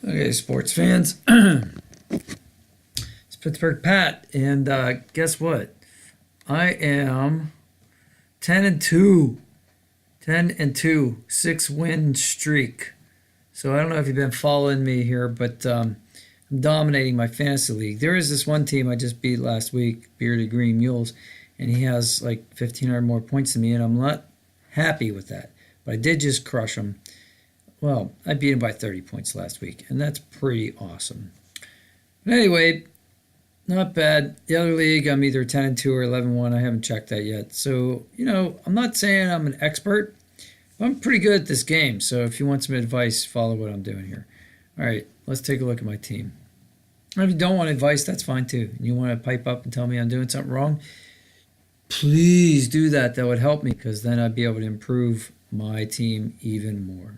Okay, sports fans. It's Pittsburgh Pat, and guess what? I am 10 and 2. 10 and 2, 6-win streak. So I don't know if you've been following me here, but I'm dominating my fantasy league. There is this one team I just beat last week, Bearded Green Mules, and he has like 1,500 more points than me, and I'm not happy with that. But I did just crush him. Well, I beat him by 30 points last week, and that's pretty awesome. But anyway, not bad. The other league, I'm either 10 and 2 or 11-1. I haven't checked that yet. So, I'm not saying I'm an expert. But I'm pretty good at this game. So if you want some advice, follow what I'm doing here. All right, let's take a look at my team. And if you don't want advice, that's fine too. And you want to pipe up and tell me I'm doing something wrong, please do that. That would help me because then I'd be able to improve my team even more.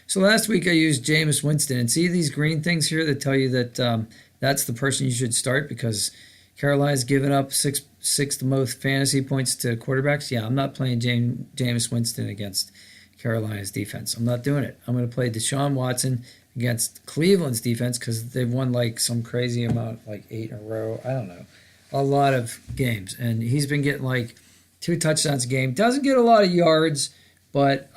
So last week I used Jameis Winston, and see these green things here that tell you that that's the person you should start because Carolina's given up sixth most fantasy points to quarterbacks. Yeah, I'm not playing Jameis Winston against Carolina's defense. I'm not doing it. I'm going to play Deshaun Watson against Cleveland's defense because they've won like some crazy amount, like 8 in a row. I don't know. A lot of games, and he's been getting like 2 touchdowns a game. Doesn't get a lot of yards, but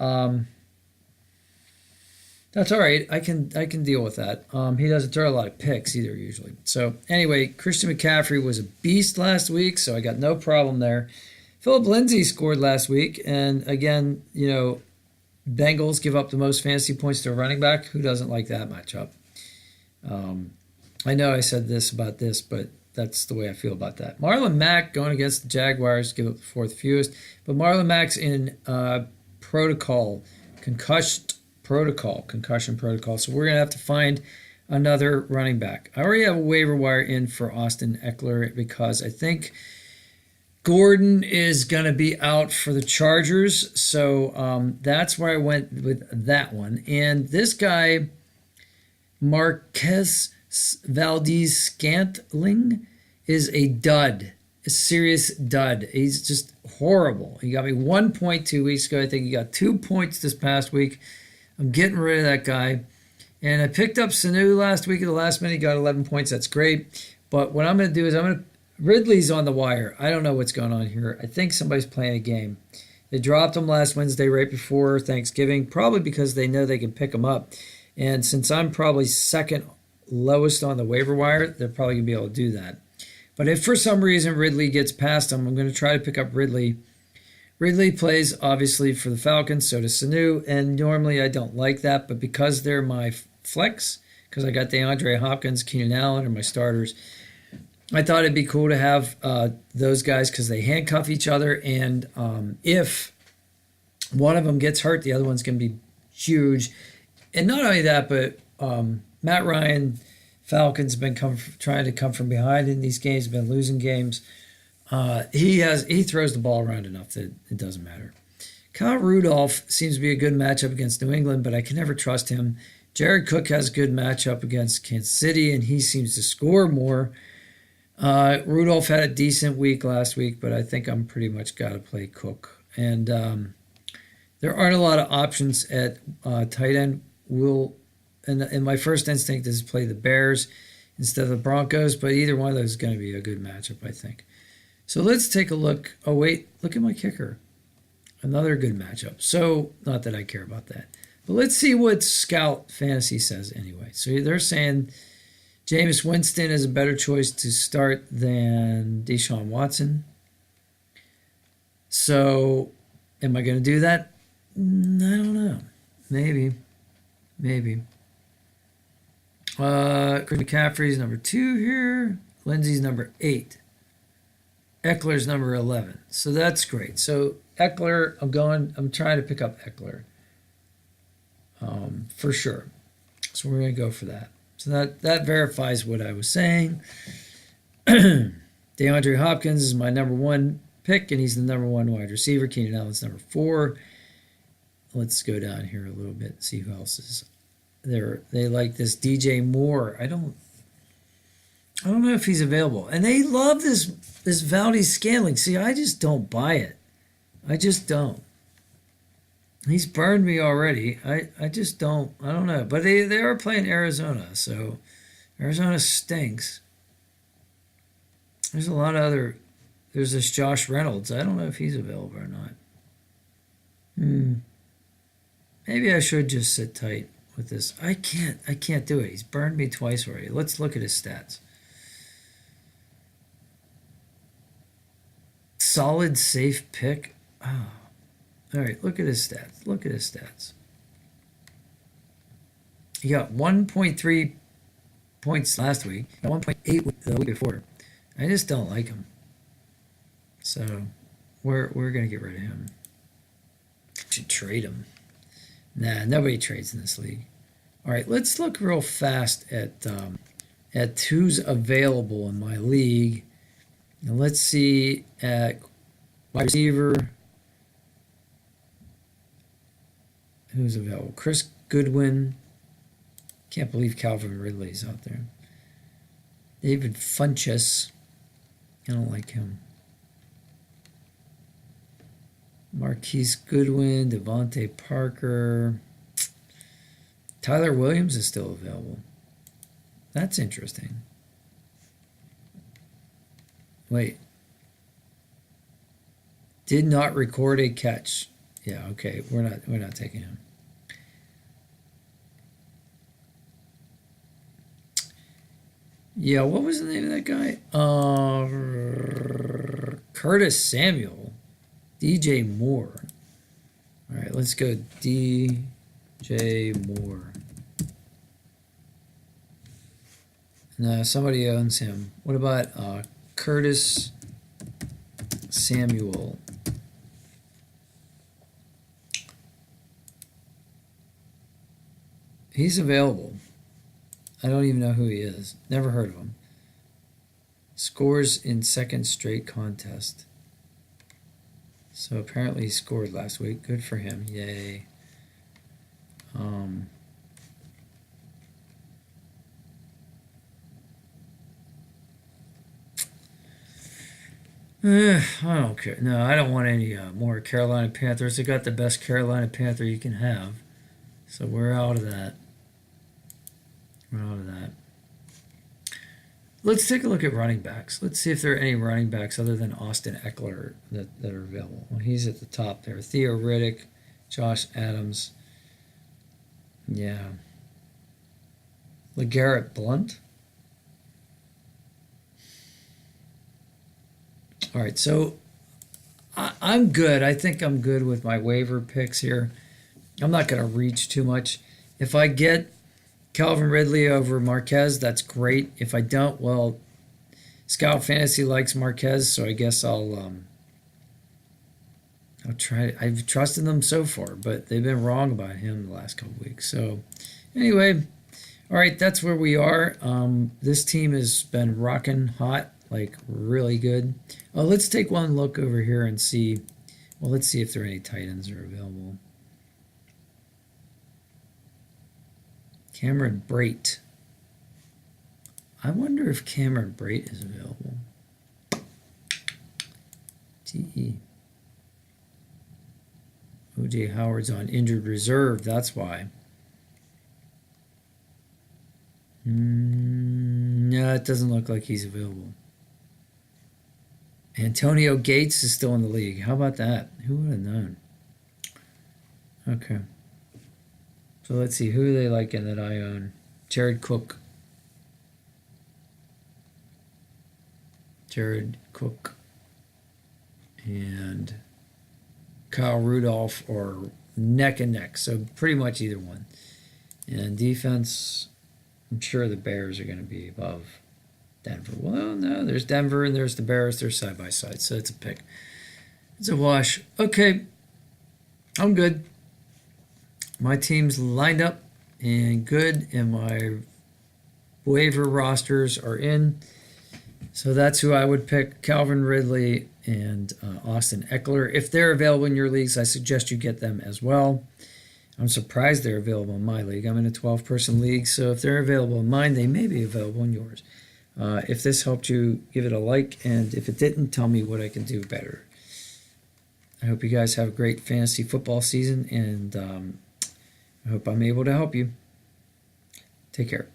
that's all right. I can deal with that. He doesn't throw a lot of picks either usually. So anyway, Christian McCaffrey was a beast last week, so I got no problem there. Phillip Lindsey scored last week, and again, Bengals give up the most fantasy points to a running back. Who doesn't like that matchup? I know I said this about this, but that's the way I feel about that. Marlon Mack going against the Jaguars, give up the 4th fewest, but Marlon Mack's in concussion protocol. So we're going to have to find another running back. I already have a waiver wire in for Austin Eckler because I think Gordon is going to be out for the Chargers. So that's where I went with that one. And this guy, Marquez Valdez-Scantling, is a dud. A serious dud. He's just horrible. He got me 1 point 2 weeks ago. I think he got 2 points this past week. I'm getting rid of that guy. And I picked up Sanu last week at the last minute. He got 11 points. That's great. But what I'm going to do is Ridley's on the wire. I don't know what's going on here. I think somebody's playing a game. They dropped him last Wednesday right before Thanksgiving, probably because they know they can pick him up. And since I'm probably second lowest on the waiver wire, they're probably going to be able to do that. But if for some reason Ridley gets past him, I'm going to try to pick up Ridley. Ridley plays, obviously, for the Falcons, so does Sanu, and normally I don't like that, but because they're my flex, because I got DeAndre Hopkins, Keenan Allen are my starters, I thought it'd be cool to have those guys because they handcuff each other, and if one of them gets hurt, the other one's going to be huge. And not only that, but Matt Ryan, Falcons, have been trying to come from behind in these games, been losing games. He throws the ball around enough that it doesn't matter. Kyle Rudolph seems to be a good matchup against New England, but I can never trust him. Jared Cook has a good matchup against Kansas City, and he seems to score more. Rudolph had a decent week last week, but I think I'm pretty much got to play Cook. And there aren't a lot of options at tight end. And my first instinct is to play the Bears instead of the Broncos, but either one of those is going to be a good matchup, I think. So let's take a look. Oh, wait, look at my kicker. Another good matchup. So, not that I care about that. But let's see what Scout Fantasy says anyway. So they're saying Jameis Winston is a better choice to start than Deshaun Watson. So, am I going to do that? I don't know. Maybe. Chris McCaffrey's number 2 here. Lindsey's number 8. Eckler's number 11. So that's great. So Eckler, I'm trying to pick up Eckler. For sure. So we're going to go for that. So that verifies what I was saying. DeAndre Hopkins is my number 1 pick, and he's the number 1 wide receiver. Keenan Allen's number 4. Let's go down here a little bit and see who else is there. They like this DJ Moore. I don't know if he's available. And they love this Valdez Scaling. See, I just don't buy it. I just don't. He's burned me already. I just I don't know. But they are playing Arizona, so Arizona stinks. There's a lot of other. There's this Josh Reynolds. I don't know if he's available or not. Maybe I should just sit tight with this. I can't do it. He's burned me twice already. Let's look at his stats. Solid, safe pick. Oh. All right, look at his stats. Look at his stats. He got 1.3 points last week, 1.8 the week before. I just don't like him. So we're going to get rid of him. Should trade him. Nah, nobody trades in this league. All right, let's look real fast at who's available in my league. And let's see at wide receiver. Who's available? Chris Goodwin. Can't believe Calvin Ridley's out there. David Funchess. I don't like him. Marquise Goodwin, Devontae Parker. Tyler Williams is still available. That's interesting. Wait. Did not record a catch. Yeah, okay. We're not taking him. Yeah, what was the name of that guy? Curtis Samuel. DJ Moore. All right, let's go DJ Moore. No, somebody owns him. What about Curtis Samuel? He's available. I don't even know who he is. Never heard of him. Scores in second straight contest. So apparently he scored last week. Good for him. Yay. I don't care. No, I don't want any more Carolina Panthers. They got the best Carolina Panther you can have. So we're out of that. We're out of that. Let's take a look at running backs. Let's see if there are any running backs other than Austin Eckler that are available. Well, he's at the top there. Theo Riddick, Josh Adams. Yeah. LeGarrette Blount. All right, so I'm good. I think I'm good with my waiver picks here. I'm not going to reach too much. If I get Calvin Ridley over Marquez, that's great. If I don't, well, Scout Fantasy likes Marquez, so I guess I'll try. I've trusted them so far, but they've been wrong about him the last couple weeks. So anyway, all right, that's where we are. This team has been rocking hot, like really good. Let's take one look over here and see. Well, let's see if there are any tight ends that are available. Cameron Brate. I wonder if Cameron Brate is available. TE. O.J. Howard's on injured reserve. That's why. No, it doesn't look like he's available. Antonio Gates is still in the league. How about that? Who would have known? Okay. So let's see, who are they liking that I own? Jared Cook. And Kyle Rudolph are neck and neck. So pretty much either one. And defense, I'm sure the Bears are going to be above Denver. Well, no, there's Denver and there's the Bears. They're side by side. So it's a pick. It's a wash. Okay. I'm good. My team's lined up and good, and my waiver rosters are in. So that's who I would pick, Calvin Ridley and Austin Eckler. If they're available in your leagues, I suggest you get them as well. I'm surprised they're available in my league. I'm in a 12-person league, so if they're available in mine, they may be available in yours. If this helped you, give it a like, and if it didn't, tell me what I can do better. I hope you guys have a great fantasy football season, and I hope I'm able to help you. Take care.